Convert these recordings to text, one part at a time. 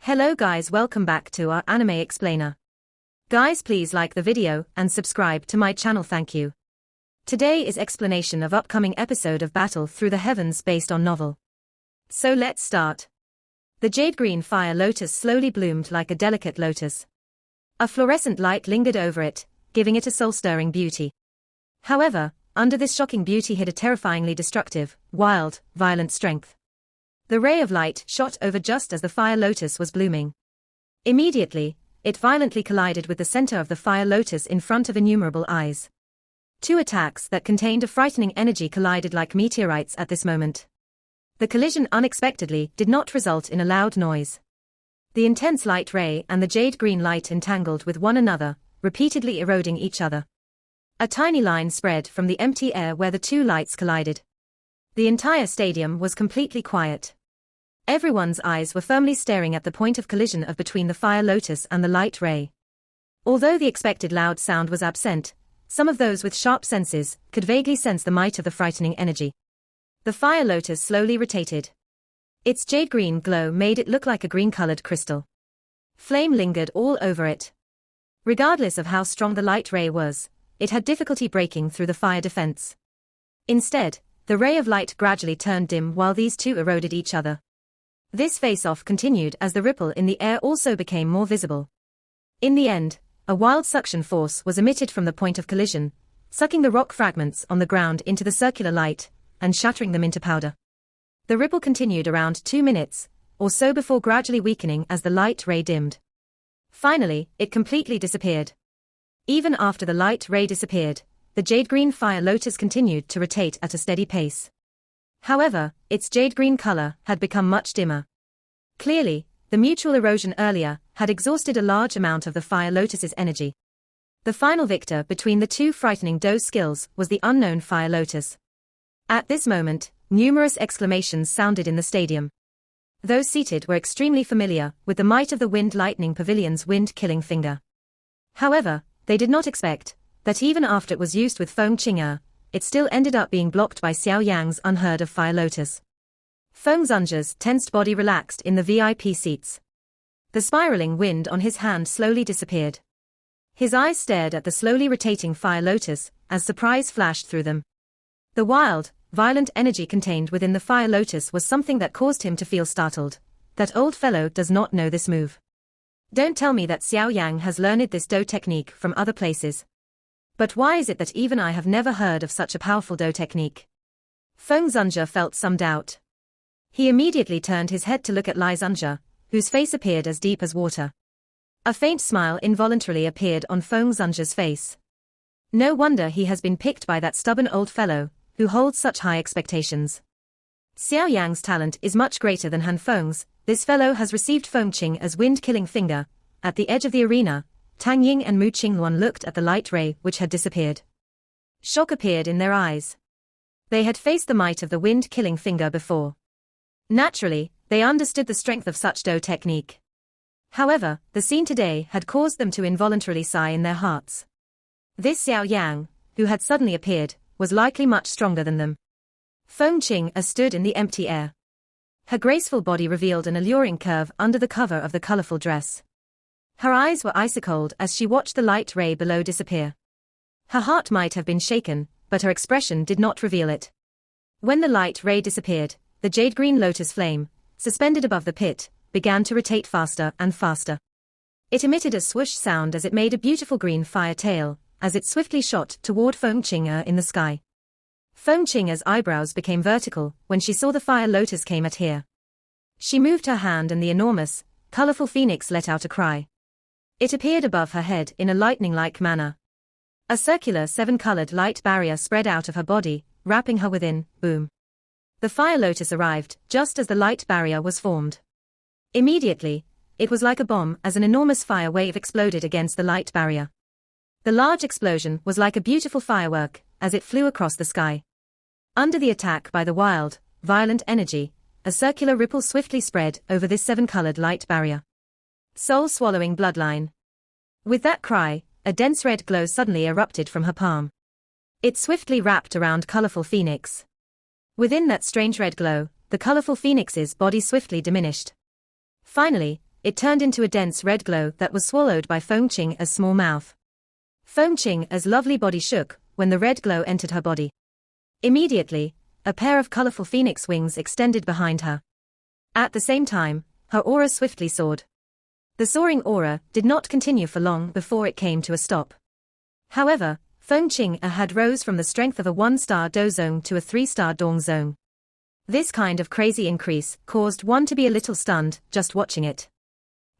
Hello guys, welcome back to our anime explainer. Guys, please like the video and subscribe to my channel, thank you. Today is explanation of upcoming episode of Battle Through the Heavens based on novel. So let's start. The jade green fire lotus slowly bloomed like a delicate lotus. A fluorescent light lingered over it, giving it a soul-stirring beauty. However, under this shocking beauty hid a terrifyingly destructive, wild, violent strength. The ray of light shot over just as the fire lotus was blooming. Immediately, it violently collided with the center of the fire lotus in front of innumerable eyes. Two attacks that contained a frightening energy collided like meteorites at this moment. The collision unexpectedly did not result in a loud noise. The intense light ray and the jade green light entangled with one another, repeatedly eroding each other. A tiny line spread from the empty air where the two lights collided. The entire stadium was completely quiet. Everyone's eyes were firmly staring at the point of collision of between the fire lotus and the light ray. Although the expected loud sound was absent, some of those with sharp senses could vaguely sense the might of the frightening energy. The fire lotus slowly rotated. Its jade green glow made it look like a green-colored crystal. Flame lingered all over it. Regardless of how strong the light ray was, it had difficulty breaking through the fire defense. Instead, the ray of light gradually turned dim while these two eroded each other. This face-off continued as the ripple in the air also became more visible. In the end, a wild suction force was emitted from the point of collision, sucking the rock fragments on the ground into the circular light, and shattering them into powder. The ripple continued around 2 minutes, or so before gradually weakening as the light ray dimmed. Finally, it completely disappeared. Even after the light ray disappeared, the jade-green fire lotus continued to rotate at a steady pace. However, its jade-green color had become much dimmer. Clearly, the mutual erosion earlier had exhausted a large amount of the fire lotus's energy. The final victor between the two frightening doe skills was the unknown fire lotus. At this moment, numerous exclamations sounded in the stadium. Those seated were extremely familiar with the might of the Wind Lightning Pavilion's wind-killing finger. However, they did not expect that even after it was used with Feng Qing'er, it still ended up being blocked by Xiao Yan's unheard of fire lotus. Feng Zunja's tensed body relaxed in the VIP seats. The spiraling wind on his hand slowly disappeared. His eyes stared at the slowly rotating fire lotus as surprise flashed through them. The wild, violent energy contained within the fire lotus was something that caused him to feel startled. That old fellow does not know this move. Don't tell me that Xiao Yan has learned this doe technique from other places. But why is it that even I have never heard of such a powerful doe technique? Feng Zunja felt some doubt. He immediately turned his head to look at Lai Zunja, whose face appeared as deep as water. A faint smile involuntarily appeared on Feng Zunja's face. No wonder he has been picked by that stubborn old fellow, who holds such high expectations. Xiao Yang's talent is much greater than Han Feng's. This fellow has received Feng Qing as wind-killing finger. At the edge of the arena, Tang Ying and Mu Qingluan looked at the light ray which had disappeared. Shock appeared in their eyes. They had faced the might of the wind-killing finger before. Naturally, they understood the strength of such doe technique. However, the scene today had caused them to involuntarily sigh in their hearts. This Xiao Yang, who had suddenly appeared, was likely much stronger than them. Feng Qing'er stood in the empty air. Her graceful body revealed an alluring curve under the cover of the colorful dress. Her eyes were ice-cold as she watched the light ray below disappear. Her heart might have been shaken, but her expression did not reveal it. When the light ray disappeared, the jade-green lotus flame, suspended above the pit, began to rotate faster and faster. It emitted a swoosh sound as it made a beautiful green fire tail, as it swiftly shot toward Feng Qing'er in the sky. Feng Qing'er's eyebrows became vertical when she saw the fire lotus came at her. She moved her hand and the enormous, colorful phoenix let out a cry. It appeared above her head in a lightning-like manner. A circular 7-colored light barrier spread out of her body, wrapping her within. Boom. The fire lotus arrived just as the light barrier was formed. Immediately, it was like a bomb as an enormous fire wave exploded against the light barrier. The large explosion was like a beautiful firework as it flew across the sky. Under the attack by the wild, violent energy, a circular ripple swiftly spread over this 7-colored light barrier. Soul-swallowing bloodline. With that cry, a dense red glow suddenly erupted from her palm. It swiftly wrapped around colorful phoenix. Within that strange red glow, the colorful phoenix's body swiftly diminished. Finally, it turned into a dense red glow that was swallowed by Fengqing's small mouth. Fengqing's lovely body shook when the red glow entered her body. Immediately, a pair of colorful phoenix wings extended behind her. At the same time, her aura swiftly soared. The soaring aura did not continue for long before it came to a stop. However, Fengqing had rose from the strength of a 1-star Do zone to a 3-star Dong zone. This kind of crazy increase caused one to be a little stunned just watching it.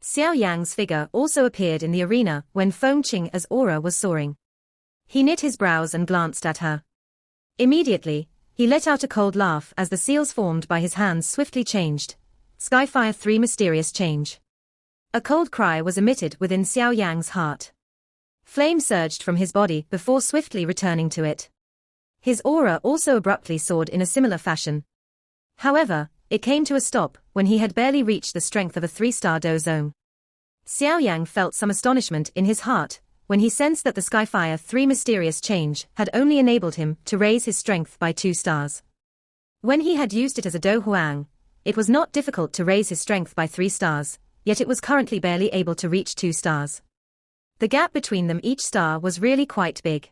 Xiao Yan's figure also appeared in the arena when Fengqing's aura was soaring. He knit his brows and glanced at her. Immediately, he let out a cold laugh as the seals formed by his hands swiftly changed. Skyfire 3 mysterious change. A cold cry was emitted within Xiao Yan's heart. Flame surged from his body before swiftly returning to it. His aura also abruptly soared in a similar fashion. However, it came to a stop when he had barely reached the strength of a 3-star Do zone. Xiao Yan felt some astonishment in his heart when he sensed that the Skyfire 3 mysterious change had only enabled him to raise his strength by 2 stars. When he had used it as a Do Huang, it was not difficult to raise his strength by 3 stars, yet it was currently barely able to reach 2 stars. The gap between them each star was really quite big.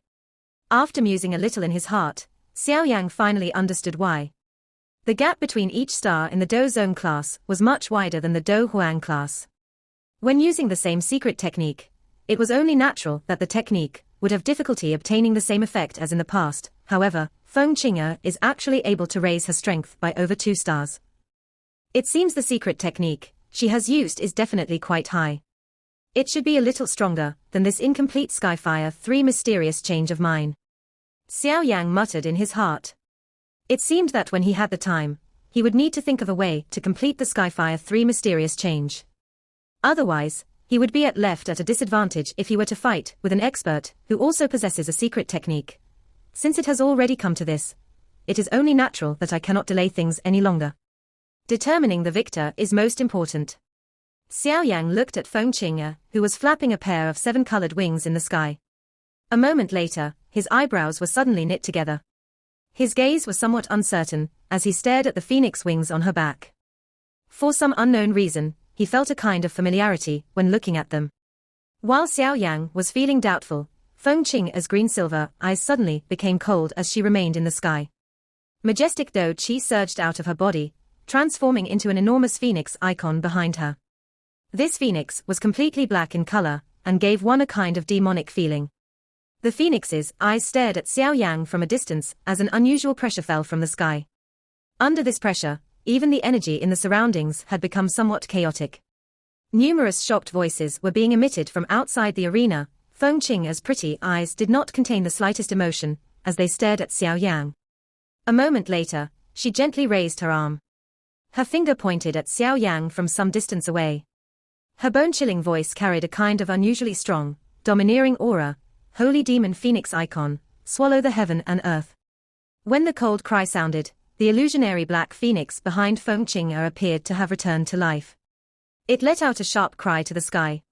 After musing a little in his heart, Xiao Yan finally understood why. The gap between each star in the Do Zone class was much wider than the Do Huang class. When using the same secret technique, it was only natural that the technique would have difficulty obtaining the same effect as in the past. However, Fengqing is actually able to raise her strength by over 2 stars. It seems the secret technique she has used is definitely quite high. It should be a little stronger than this incomplete Skyfire 3 mysterious change of mine. Xiao Yang muttered in his heart. It seemed that when he had the time, he would need to think of a way to complete the Skyfire 3 mysterious change. Otherwise, he would be left at a disadvantage if he were to fight with an expert who also possesses a secret technique. Since it has already come to this, it is only natural that I cannot delay things any longer. Determining the victor is most important. Xiao Yang looked at Fengqing, who was flapping a pair of 7-colored wings in the sky. A moment later, his eyebrows were suddenly knit together. His gaze was somewhat uncertain as he stared at the phoenix wings on her back. For some unknown reason, he felt a kind of familiarity when looking at them. While Xiao Yang was feeling doubtful, Fengqing's green-silver eyes suddenly became cold as she remained in the sky. Majestic Do Qi surged out of her body, transforming into an enormous phoenix icon behind her. This phoenix was completely black in color and gave one a kind of demonic feeling. The phoenix's eyes stared at Xiao Yang from a distance as an unusual pressure fell from the sky. Under this pressure, even the energy in the surroundings had become somewhat chaotic. Numerous shocked voices were being emitted from outside the arena. Fengqing's pretty eyes did not contain the slightest emotion as they stared at Xiao Yang. A moment later, she gently raised her arm. Her finger pointed at Xiao Yang from some distance away. Her bone-chilling voice carried a kind of unusually strong, domineering aura. Holy demon phoenix icon, swallow the heaven and earth. When the cold cry sounded, the illusionary black phoenix behind Fengqing appeared to have returned to life. It let out a sharp cry to the sky.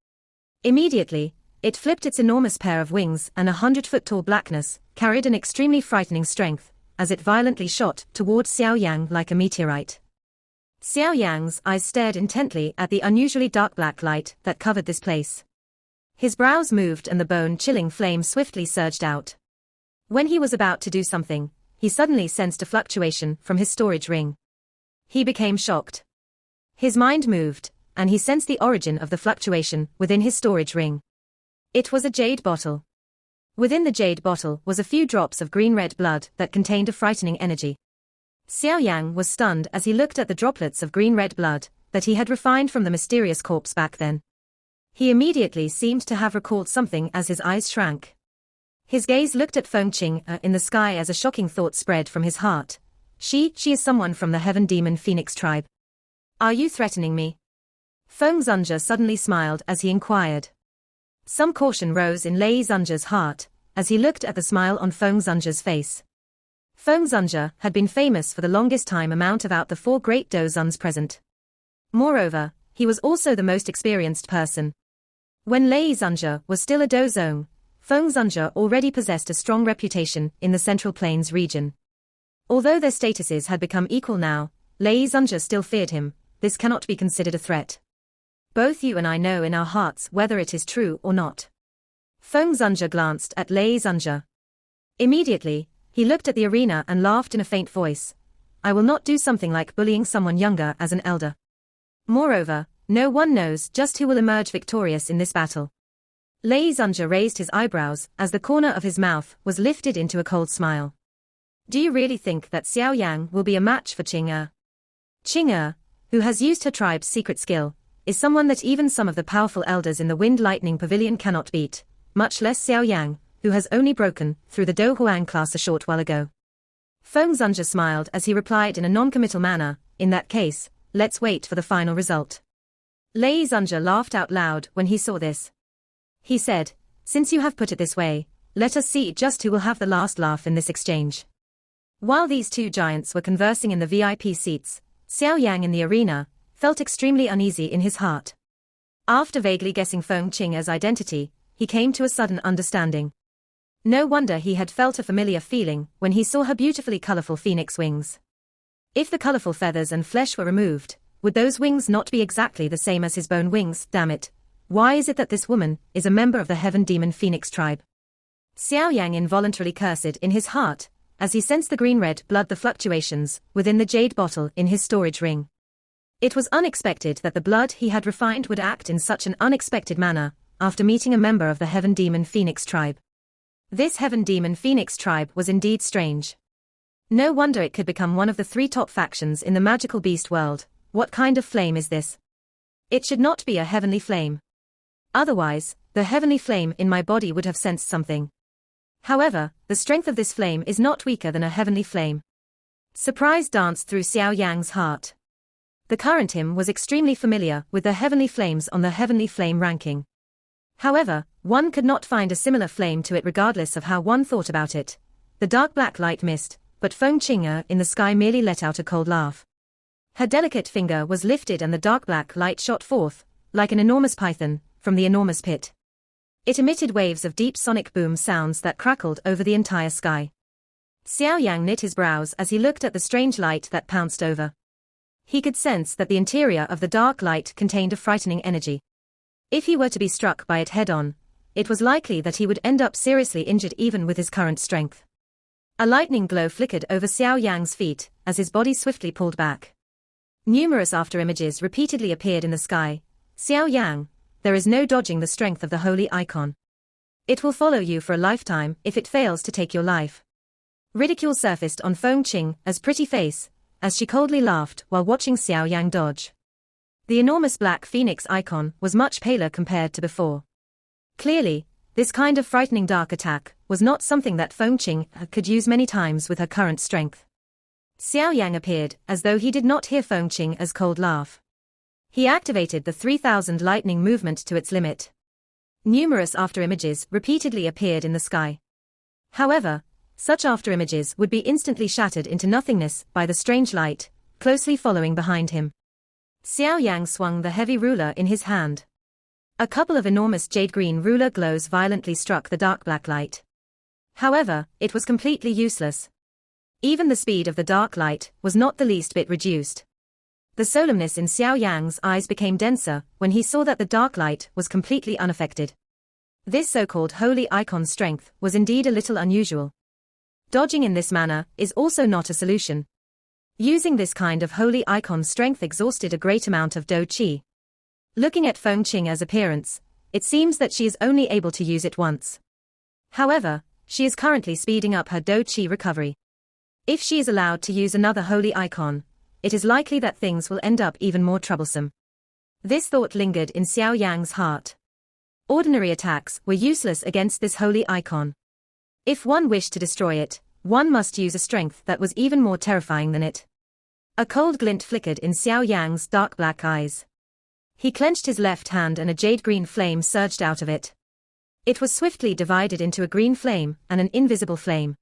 Immediately, it flipped its enormous pair of wings, and 100-foot-tall blackness carried an extremely frightening strength as it violently shot towards Xiao Yang like a meteorite. Xiao Yang's eyes stared intently at the unusually dark black light that covered this place. His brows moved and the bone-chilling flame swiftly surged out. When he was about to do something, he suddenly sensed a fluctuation from his storage ring. He became shocked. His mind moved, and he sensed the origin of the fluctuation within his storage ring. It was a jade bottle. Within the jade bottle was a few drops of green-red blood that contained a frightening energy. Xiao Yang was stunned as he looked at the droplets of green-red blood that he had refined from the mysterious corpse back then. He immediately seemed to have recalled something as his eyes shrank. His gaze looked at Fengqing in the sky as a shocking thought spread from his heart. She is someone from the Heaven Demon Phoenix tribe. Are you threatening me? Feng Zunja suddenly smiled as he inquired. Some caution rose in Lei Zunja's heart as he looked at the smile on Feng Zunja's face. Feng Zunja had been famous for the longest time amount about the 4 great Dozuns present. Moreover, he was also the most experienced person. When Lei Zunja was still a Dozong, Feng Zunja already possessed a strong reputation in the Central Plains region. Although their statuses had become equal now, Lei Zunja still feared him. This cannot be considered a threat. Both you and I know in our hearts whether it is true or not. Feng Zunja glanced at Lei Zunja. Immediately, he looked at the arena and laughed in a faint voice. I will not do something like bullying someone younger as an elder. Moreover, no one knows just who will emerge victorious in this battle. Lei Zunja raised his eyebrows as the corner of his mouth was lifted into a cold smile. Do you really think that Xiao Yan will be a match for Qing Er? Qing Er, who has used her tribe's secret skill, is someone that even some of the powerful elders in the Wind Lightning Pavilion cannot beat, much less Xiao Yang, who has only broken through the Do Huang class a short while ago. Feng Zunja smiled as he replied in a non-committal manner, in that case, let's wait for the final result. Lei Zunja laughed out loud when he saw this. He said, since you have put it this way, let us see just who will have the last laugh in this exchange. While these two giants were conversing in the VIP seats, Xiao Yang in the arena felt extremely uneasy in his heart. After vaguely guessing Feng Qing'er's identity, he came to a sudden understanding. No wonder he had felt a familiar feeling when he saw her beautifully colorful phoenix wings. If the colorful feathers and flesh were removed, would those wings not be exactly the same as his bone wings? Damn it. Why is it that this woman is a member of the Heaven Demon Phoenix tribe? Xiao Yang involuntarily cursed in his heart, as he sensed the green-red blood the fluctuations within the jade bottle in his storage ring. It was unexpected that the blood he had refined would act in such an unexpected manner, after meeting a member of the Heaven Demon Phoenix tribe. This Heaven Demon Phoenix tribe was indeed strange. No wonder it could become one of the 3 top factions in the magical beast world. What kind of flame is this? It should not be a heavenly flame. Otherwise, the heavenly flame in my body would have sensed something. However, the strength of this flame is not weaker than a heavenly flame. Surprise danced through Xiao Yang's heart. The current him was extremely familiar with the heavenly flames on the heavenly flame ranking. However, one could not find a similar flame to it regardless of how one thought about it. The dark black light missed, but Feng Qing'er in the sky merely let out a cold laugh. Her delicate finger was lifted and the dark black light shot forth, like an enormous python, from the enormous pit. It emitted waves of deep sonic boom sounds that crackled over the entire sky. Xiao Yang knit his brows as he looked at the strange light that pounced over. He could sense that the interior of the dark light contained a frightening energy. If he were to be struck by it head-on, it was likely that he would end up seriously injured even with his current strength. A lightning glow flickered over Xiao Yang's feet as his body swiftly pulled back. Numerous after-images repeatedly appeared in the sky. Xiao Yang, there is no dodging the strength of the holy icon. It will follow you for a lifetime if it fails to take your life. Ridicule surfaced on Feng Qing'er's pretty face, as she coldly laughed while watching Xiao Yang dodge. The enormous black phoenix icon was much paler compared to before. Clearly, this kind of frightening dark attack was not something that Feng Qing'er could use many times with her current strength. Xiao Yang appeared as though he did not hear Feng Qing'er's cold laugh. He activated the 3000 lightning movement to its limit. Numerous after-images repeatedly appeared in the sky. However, such after-images would be instantly shattered into nothingness by the strange light, closely following behind him. Xiao Yang swung the heavy ruler in his hand. A couple of enormous jade-green ruler glows violently struck the dark black light. However, it was completely useless. Even the speed of the dark light was not the least bit reduced. The solemnness in Xiao Yang's eyes became denser when he saw that the dark light was completely unaffected. This so-called holy icon's strength was indeed a little unusual. Dodging in this manner is also not a solution. Using this kind of holy icon's strength exhausted a great amount of Do Qi. Looking at Feng Qing'er's appearance, it seems that she is only able to use it once. However, she is currently speeding up her Do Qi recovery. If she is allowed to use another holy icon, it is likely that things will end up even more troublesome. This thought lingered in Xiao Yang's heart. Ordinary attacks were useless against this holy icon. If one wished to destroy it, one must use a strength that was even more terrifying than it. A cold glint flickered in Xiao Yang's dark black eyes. He clenched his left hand and a jade-green flame surged out of it. It was swiftly divided into a green flame and an invisible flame.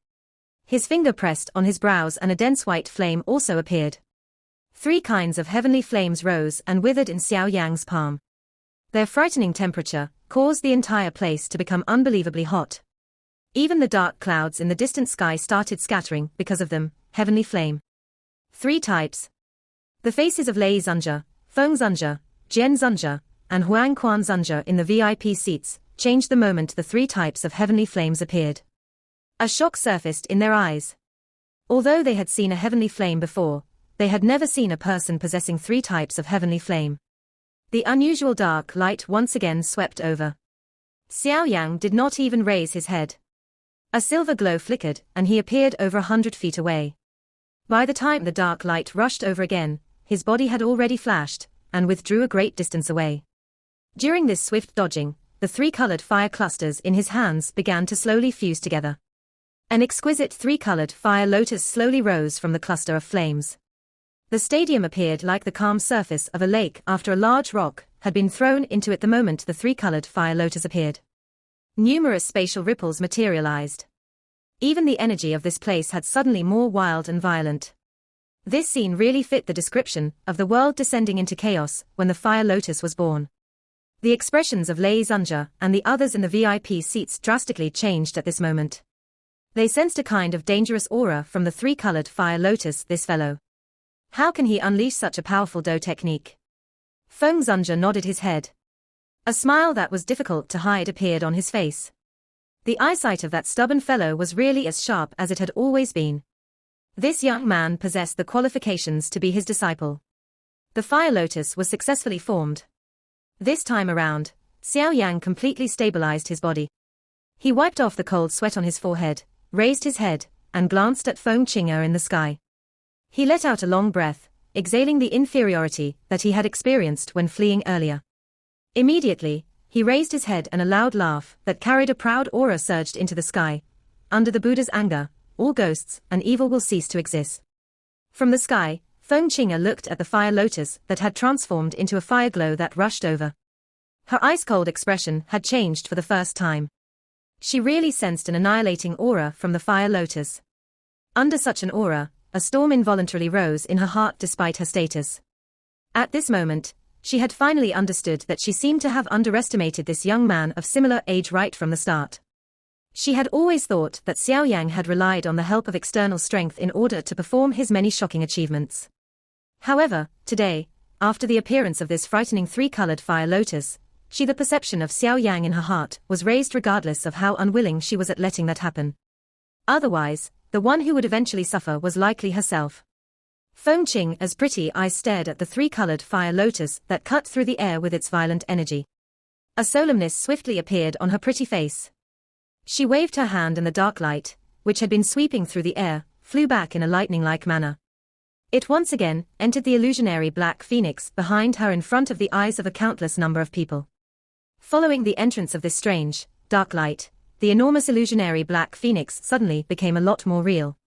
His finger pressed on his brows and a dense white flame also appeared. 3 kinds of heavenly flames rose and withered in Xiao Yang's palm. Their frightening temperature caused the entire place to become unbelievably hot. Even the dark clouds in the distant sky started scattering because of them. Heavenly flame. 3 types. The faces of Lei Zunja, Feng Zunja, Jian Zunja, and Huang Quan Zunja in the VIP seats changed the moment the three types of heavenly flames appeared. A shock surfaced in their eyes. Although they had seen a heavenly flame before, they had never seen a person possessing three types of heavenly flame. The unusual dark light once again swept over. Xiao Yan did not even raise his head. A silver glow flickered, and he appeared over 100 feet away. By the time the dark light rushed over again, his body had already flashed, and withdrew a great distance away. During this swift dodging, the three-colored fire clusters in his hands began to slowly fuse together. An exquisite three-colored fire lotus slowly rose from the cluster of flames. The stadium appeared like the calm surface of a lake after a large rock had been thrown into it the moment the three-colored fire lotus appeared. Numerous spatial ripples materialized. Even the energy of this place had suddenly more wild and violent. This scene really fit the description of the world descending into chaos when the fire lotus was born. The expressions of Lei Zunja and the others in the VIP seats drastically changed at this moment. They sensed a kind of dangerous aura from the three-colored fire lotus. This fellow. How can he unleash such a powerful Do technique? Feng Zunja nodded his head. A smile that was difficult to hide appeared on his face. The eyesight of that stubborn fellow was really as sharp as it had always been. This young man possessed the qualifications to be his disciple. The fire lotus was successfully formed. This time around, Xiao Yan completely stabilized his body. He wiped off the cold sweat on his forehead, raised his head, and glanced at Feng Qing'er in the sky. He let out a long breath, exhaling the inferiority that he had experienced when fleeing earlier. Immediately, he raised his head and a loud laugh that carried a proud aura surged into the sky. Under the Buddha's anger, all ghosts and evil will cease to exist. From the sky, Feng Qing'er looked at the fire lotus that had transformed into a fire glow that rushed over. Her ice-cold expression had changed for the first time. She really sensed an annihilating aura from the fire lotus. Under such an aura, a storm involuntarily rose in her heart despite her status. At this moment, she had finally understood that she seemed to have underestimated this young man of similar age right from the start. She had always thought that Xiao Yan had relied on the help of external strength in order to perform his many shocking achievements. However, today, after the appearance of this frightening three-colored fire lotus, the perception of Xiao Yan in her heart was raised regardless of how unwilling she was at letting that happen. Otherwise, the one who would eventually suffer was likely herself. Feng Qing'er's pretty eyes stared at the three-colored fire lotus that cut through the air with its violent energy. A solemnness swiftly appeared on her pretty face. She waved her hand and the dark light, which had been sweeping through the air, flew back in a lightning-like manner. It once again entered the illusionary black phoenix behind her in front of the eyes of a countless number of people. Following the entrance of this strange, dark light, the enormous illusionary black phoenix suddenly became a lot more real.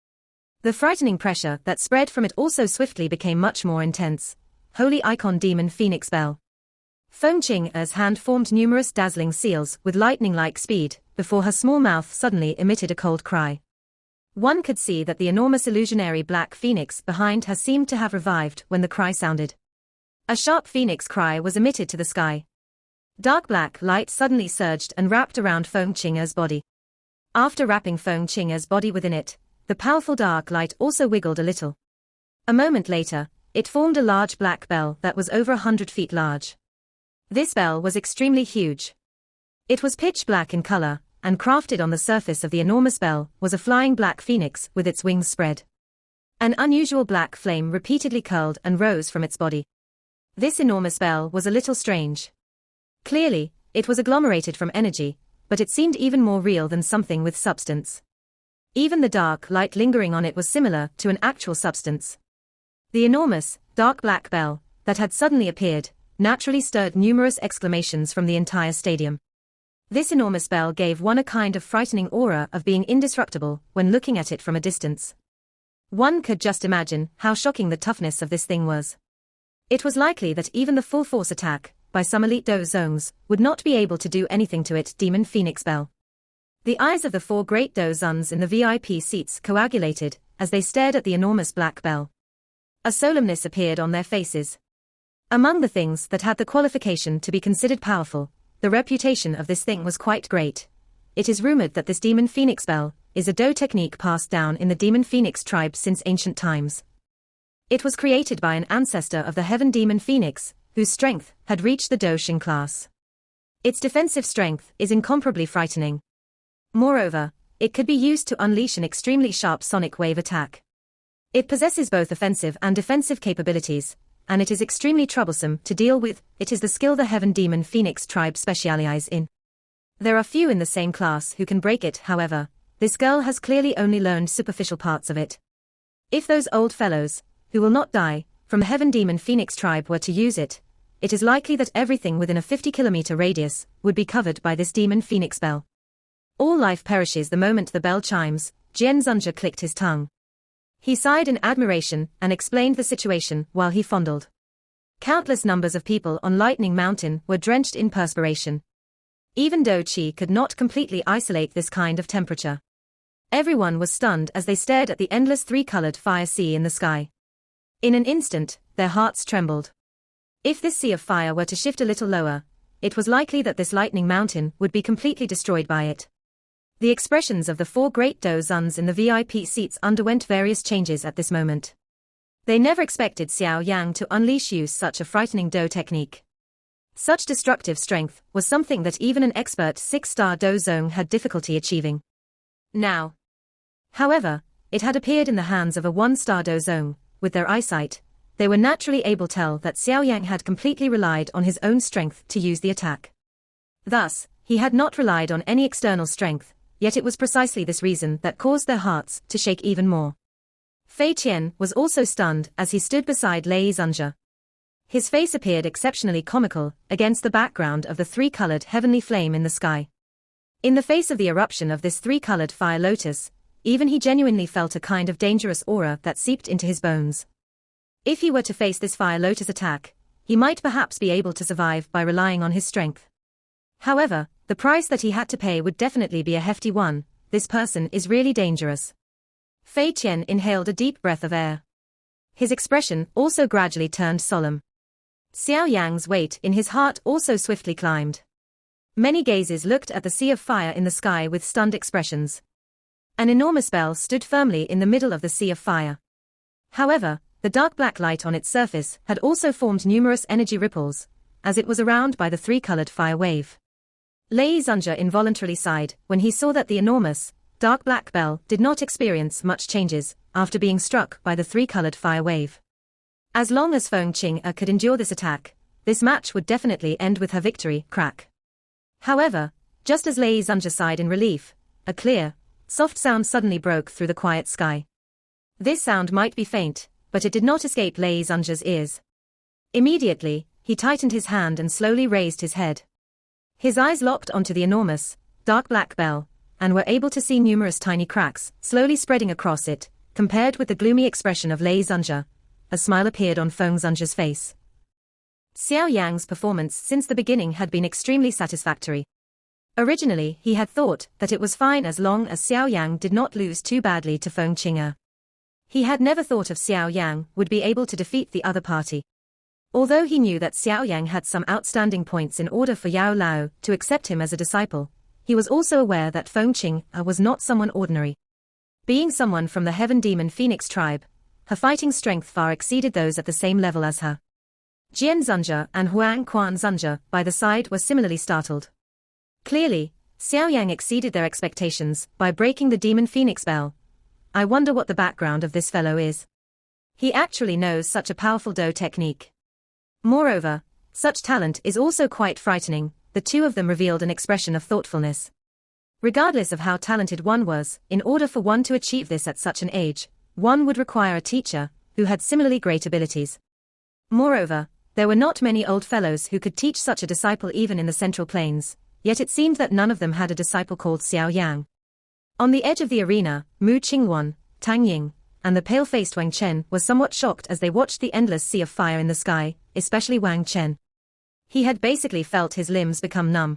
The frightening pressure that spread from it also swiftly became much more intense. Holy icon demon phoenix bell. Feng Qing'er's hand formed numerous dazzling seals with lightning-like speed, before her small mouth suddenly emitted a cold cry. One could see that the enormous illusionary black phoenix behind her seemed to have revived when the cry sounded. A sharp phoenix cry was emitted to the sky. Dark black light suddenly surged and wrapped around Feng Qing'er's body. After wrapping Feng Qing'er's body within it, the powerful dark light also wiggled a little. A moment later, it formed a large black bell that was over 100 feet large. This bell was extremely huge. It was pitch black in color, and crafted on the surface of the enormous bell was a flying black phoenix with its wings spread. An unusual black flame repeatedly curled and rose from its body. This enormous bell was a little strange. Clearly, it was agglomerated from energy, but it seemed even more real than something with substance. Even the dark light lingering on it was similar to an actual substance. The enormous, dark black bell, that had suddenly appeared, naturally stirred numerous exclamations from the entire stadium. This enormous bell gave one a kind of frightening aura of being indestructible when looking at it from a distance. One could just imagine how shocking the toughness of this thing was. It was likely that even the full-force attack, by some elite Do zones, would not be able to do anything to it. Demon Phoenix Bell. The eyes of the four great Do Zuns in the VIP seats coagulated as they stared at the enormous black bell. A solemnness appeared on their faces. Among the things that had the qualification to be considered powerful, the reputation of this thing was quite great. It is rumored that this Demon Phoenix Bell is a Do technique passed down in the Demon Phoenix tribe since ancient times. It was created by an ancestor of the heaven demon Phoenix, whose strength had reached the Doshing class. Its defensive strength is incomparably frightening. Moreover, it could be used to unleash an extremely sharp sonic wave attack. It possesses both offensive and defensive capabilities, and it is extremely troublesome to deal with. It is the skill the Heaven Demon Phoenix tribe specialize in. There are few in the same class who can break it. However, this girl has clearly only learned superficial parts of it. If those old fellows, who will not die, from the Heaven Demon Phoenix tribe were to use it, it is likely that everything within a 50-kilometer radius would be covered by this Demon Phoenix bell. All life perishes the moment the bell chimes. Jian Zunja clicked his tongue. He sighed in admiration and explained the situation while he fondled. Countless numbers of people on Lightning Mountain were drenched in perspiration. Even Do Chi could not completely isolate this kind of temperature. Everyone was stunned as they stared at the endless three-colored fire sea in the sky. In an instant, their hearts trembled. If this sea of fire were to shift a little lower, it was likely that this Lightning Mountain would be completely destroyed by it. The expressions of the four great Do Zuns in the VIP seats underwent various changes at this moment. They never expected Xiao Yan to unleash such a frightening Do technique. Such destructive strength was something that even an expert 6-star Do Zone had difficulty achieving. Now, however, it had appeared in the hands of a 1-star Do Zone. With their eyesight, they were naturally able to tell that Xiao Yan had completely relied on his own strength to use the attack. Thus, he had not relied on any external strength. Yet it was precisely this reason that caused their hearts to shake even more. Fei Qian was also stunned as he stood beside Lei Zunja. His face appeared exceptionally comical against the background of the three-colored heavenly flame in the sky. In the face of the eruption of this three-colored fire lotus, even he genuinely felt a kind of dangerous aura that seeped into his bones. If he were to face this fire lotus attack, he might perhaps be able to survive by relying on his strength. However, the price that he had to pay would definitely be a hefty one. This person is really dangerous. Fei Qian inhaled a deep breath of air. His expression also gradually turned solemn. Xiao Yang's weight in his heart also swiftly climbed. Many gazes looked at the sea of fire in the sky with stunned expressions. An enormous bell stood firmly in the middle of the sea of fire. However, the dark black light on its surface had also formed numerous energy ripples, as it was around by the three-colored fire wave. Lei Zunja involuntarily sighed when he saw that the enormous, dark black bell did not experience much changes after being struck by the three-colored fire wave. As long as Feng Qing'er could endure this attack, this match would definitely end with her victory. Crack. However, just as Lei Zunja sighed in relief, a clear, soft sound suddenly broke through the quiet sky. This sound might be faint, but it did not escape Lei Zunja's ears. Immediately, he tightened his hand and slowly raised his head. His eyes locked onto the enormous, dark black bell, and were able to see numerous tiny cracks slowly spreading across it. Compared with the gloomy expression of Lei Zunja, a smile appeared on Feng Zunja's face. Xiao Yang's performance since the beginning had been extremely satisfactory. Originally, he had thought that it was fine as long as Xiao Yang did not lose too badly to Feng Qing'er. He had never thought of Xiao Yang would be able to defeat the other party. Although he knew that Xiao Yang had some outstanding points in order for Yao Lao to accept him as a disciple, he was also aware that Feng Qing'er was not someone ordinary. Being someone from the Heaven Demon Phoenix tribe, her fighting strength far exceeded those at the same level as her. Jian Zunja and Huang Quan Zunja by the side were similarly startled. Clearly, Xiao Yang exceeded their expectations by breaking the Demon Phoenix bell. I wonder what the background of this fellow is. He actually knows such a powerful Do technique. Moreover, such talent is also quite frightening. The two of them revealed an expression of thoughtfulness. Regardless of how talented one was, in order for one to achieve this at such an age, one would require a teacher who had similarly great abilities. Moreover, there were not many old fellows who could teach such a disciple even in the Central Plains, yet it seemed that none of them had a disciple called Xiao Yang. On the edge of the arena, Mu Qingwan, Tang Ying, and the pale-faced Wang Chen were somewhat shocked as they watched the endless sea of fire in the sky, especially Wang Chen. He had basically felt his limbs become numb.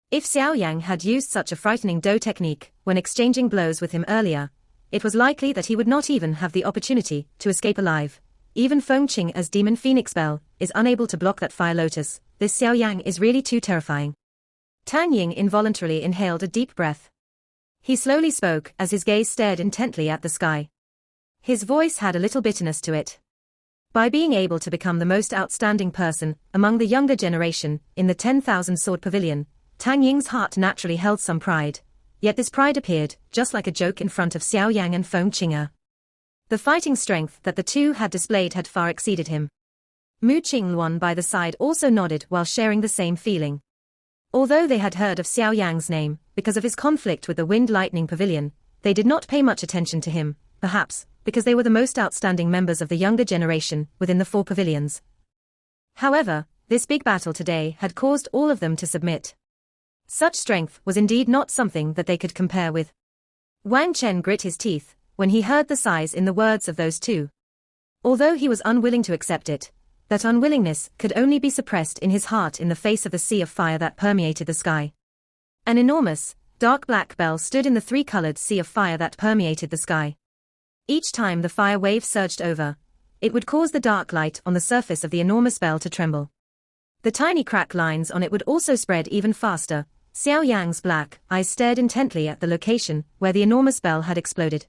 If Xiao Yang had used such a frightening Do technique when exchanging blows with him earlier, it was likely that he would not even have the opportunity to escape alive. Even Feng Qing'er's Demon Phoenix Bell is unable to block that fire lotus. This Xiao Yang is really too terrifying. Tang Ying involuntarily inhaled a deep breath. He slowly spoke as his gaze stared intently at the sky. His voice had a little bitterness to it. By being able to become the most outstanding person among the younger generation in the 10,000 sword pavilion, Tang Ying's heart naturally held some pride, yet this pride appeared just like a joke in front of Xiao Yan and Feng Qing'er. The fighting strength that the two had displayed had far exceeded him. Mu Qingluan by the side also nodded while sharing the same feeling. Although they had heard of Xiao Yang's name because of his conflict with the Wind Lightning Pavilion, they did not pay much attention to him, perhaps because they were the most outstanding members of the younger generation within the 4 pavilions. However, this big battle today had caused all of them to submit. Such strength was indeed not something that they could compare with. Wang Chen grit his teeth when he heard the size in the words of those two. Although he was unwilling to accept it, that unwillingness could only be suppressed in his heart in the face of the sea of fire that permeated the sky. An enormous, dark black bell stood in the 3-colored sea of fire that permeated the sky. Each time the fire wave surged over, it would cause the dark light on the surface of the enormous bell to tremble. The tiny crack lines on it would also spread even faster. Xiao Yang's black eyes stared intently at the location where the enormous bell had exploded.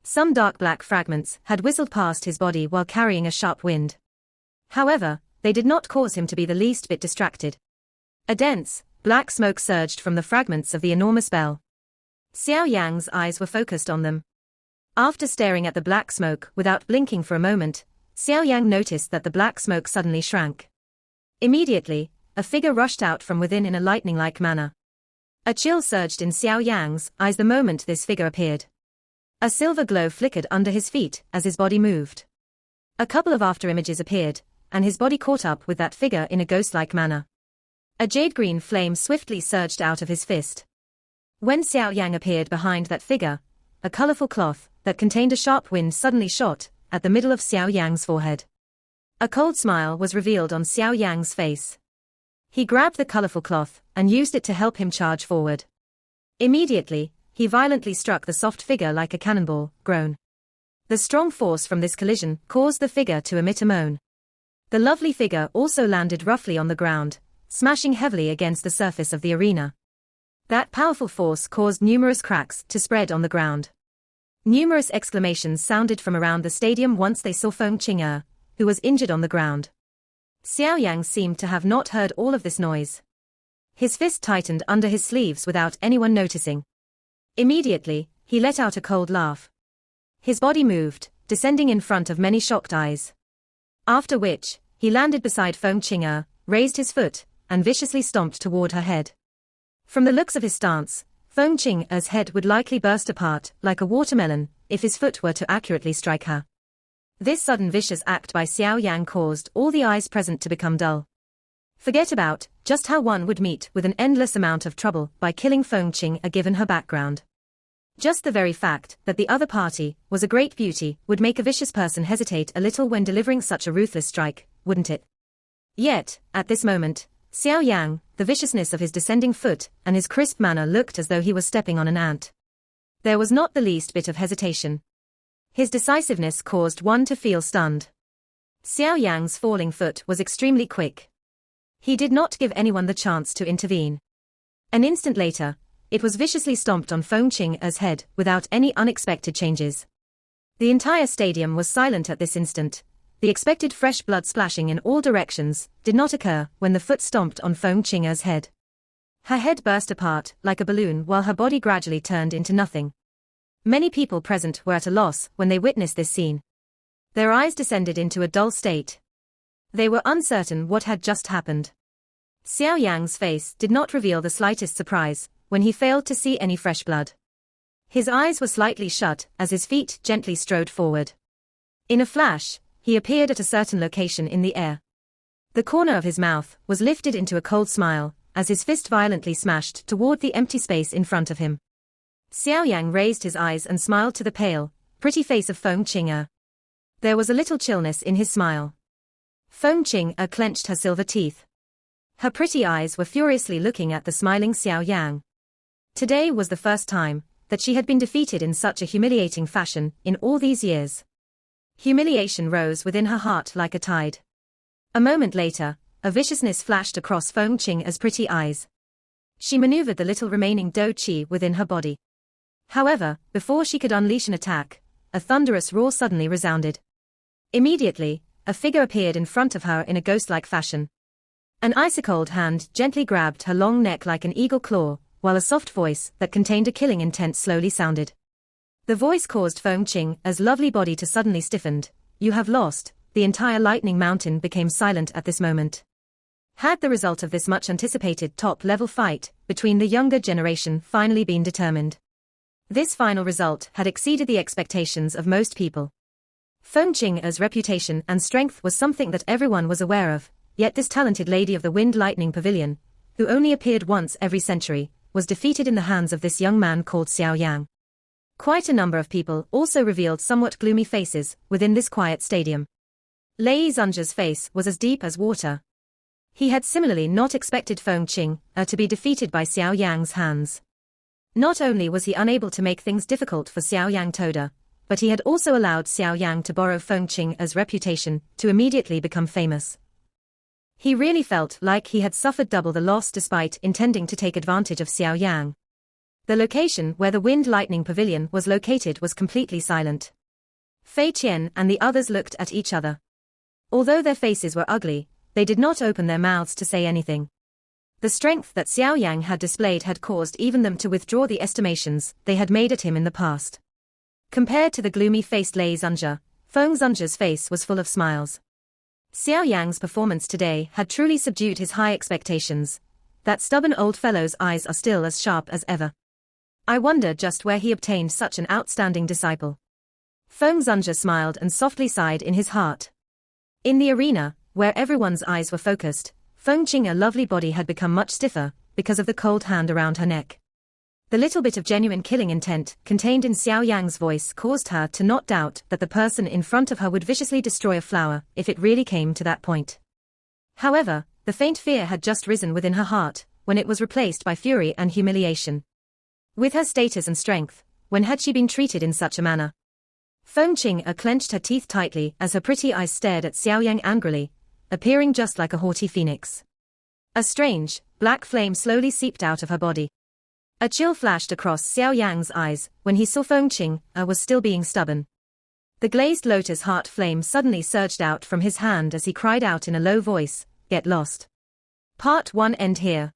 Some dark black fragments had whistled past his body while carrying a sharp wind. However, they did not cause him to be the least bit distracted. A dense, black smoke surged from the fragments of the enormous bell. Xiao Yang's eyes were focused on them. After staring at the black smoke without blinking for a moment, Xiao Yan noticed that the black smoke suddenly shrank. Immediately, a figure rushed out from within in a lightning-like manner. A chill surged in Xiao Yang's eyes the moment this figure appeared. A silver glow flickered under his feet as his body moved. A couple of after-images appeared, and his body caught up with that figure in a ghost-like manner. A jade-green flame swiftly surged out of his fist. When Xiao Yang appeared behind that figure, a colorful cloth that contained a sharp wind suddenly shot at the middle of Xiao Yang's forehead. A cold smile was revealed on Xiao Yang's face. He grabbed the colorful cloth and used it to help him charge forward. Immediately, he violently struck the soft figure like a cannonball, groan. The strong force from this collision caused the figure to emit a moan. The lovely figure also landed roughly on the ground, smashing heavily against the surface of the arena. That powerful force caused numerous cracks to spread on the ground. Numerous exclamations sounded from around the stadium once they saw Feng Qing'er, who was injured on the ground. Xiao Yang seemed to have not heard all of this noise. His fist tightened under his sleeves without anyone noticing. Immediately, he let out a cold laugh. His body moved, descending in front of many shocked eyes. After which, he landed beside Feng Qing'er, raised his foot, and viciously stomped toward her head. From the looks of his stance, Feng Qing'er's head would likely burst apart like a watermelon if his foot were to accurately strike her. This sudden vicious act by Xiao Yang caused all the eyes present to become dull. Forget about just how one would meet with an endless amount of trouble by killing Feng Qing'er given her background. Just the very fact that the other party was a great beauty would make a vicious person hesitate a little when delivering such a ruthless strike, wouldn't it? Yet, at this moment, Xiao Yang, the viciousness of his descending foot and his crisp manner looked as though he was stepping on an ant. There was not the least bit of hesitation. His decisiveness caused one to feel stunned. Xiao Yang's falling foot was extremely quick. He did not give anyone the chance to intervene. An instant later, it was viciously stomped on Feng Qing'er's head without any unexpected changes. The entire stadium was silent at this instant. The expected fresh blood splashing in all directions did not occur when the foot stomped on Feng Qing'er's head. Her head burst apart like a balloon while her body gradually turned into nothing. Many people present were at a loss when they witnessed this scene. Their eyes descended into a dull state. They were uncertain what had just happened. Xiao Yang's face did not reveal the slightest surprise when he failed to see any fresh blood. His eyes were slightly shut as his feet gently strode forward. In a flash, he appeared at a certain location in the air. The corner of his mouth was lifted into a cold smile as his fist violently smashed toward the empty space in front of him. Xiao Yang raised his eyes and smiled to the pale, pretty face of Feng Qing'er. There was a little chillness in his smile. Feng Qing'er clenched her silver teeth. Her pretty eyes were furiously looking at the smiling Xiao Yang. Today was the first time that she had been defeated in such a humiliating fashion in all these years. Humiliation rose within her heart like a tide. A moment later, a viciousness flashed across Feng Qing'er's pretty eyes. She maneuvered the little remaining do qi within her body. However, before she could unleash an attack, a thunderous roar suddenly resounded. Immediately, a figure appeared in front of her in a ghost-like fashion. An ice-cold hand gently grabbed her long neck like an eagle claw, while a soft voice that contained a killing intent slowly sounded. The voice caused Feng Qing's lovely body to suddenly stiffened. "You have lost." The entire Lightning Mountain became silent at this moment. Had the result of this much-anticipated top-level fight between the younger generation finally been determined? This final result had exceeded the expectations of most people. Feng Qing's reputation and strength was something that everyone was aware of, yet this talented lady of the Wind Lightning Pavilion, who only appeared once every century, was defeated in the hands of this young man called Xiao Yan. Quite a number of people also revealed somewhat gloomy faces within this quiet stadium. Lei Zunja's face was as deep as water. He had similarly not expected Feng Qing to be defeated by Xiao Yang's hands. Not only was he unable to make things difficult for Xiao Yang Toda, but he had also allowed Xiao Yang to borrow Feng Qing's reputation to immediately become famous. He really felt like he had suffered double the loss despite intending to take advantage of Xiao Yang. The location where the Wind Lightning Pavilion was located was completely silent. Fei Qian and the others looked at each other. Although their faces were ugly, they did not open their mouths to say anything. The strength that Xiao Yang had displayed had caused even them to withdraw the estimations they had made at him in the past. Compared to the gloomy-faced Lei Zunja, Feng Zunja's face was full of smiles. Xiao Yang's performance today had truly subdued his high expectations. That stubborn old fellow's eyes are still as sharp as ever. I wonder just where he obtained such an outstanding disciple. Feng Zunja smiled and softly sighed in his heart. In the arena, where everyone's eyes were focused, Feng Qing's lovely body had become much stiffer because of the cold hand around her neck. The little bit of genuine killing intent contained in Xiao Yang's voice caused her to not doubt that the person in front of her would viciously destroy a flower if it really came to that point. However, the faint fear had just risen within her heart when it was replaced by fury and humiliation. With her status and strength, when had she been treated in such a manner? Feng Qing clenched her teeth tightly as her pretty eyes stared at Xiao Yang angrily, appearing just like a haughty phoenix. A strange, black flame slowly seeped out of her body. A chill flashed across Xiao Yang's eyes when he saw Feng Qing was still being stubborn. The glazed lotus heart flame suddenly surged out from his hand as he cried out in a low voice, "Get lost." Part 1 end here.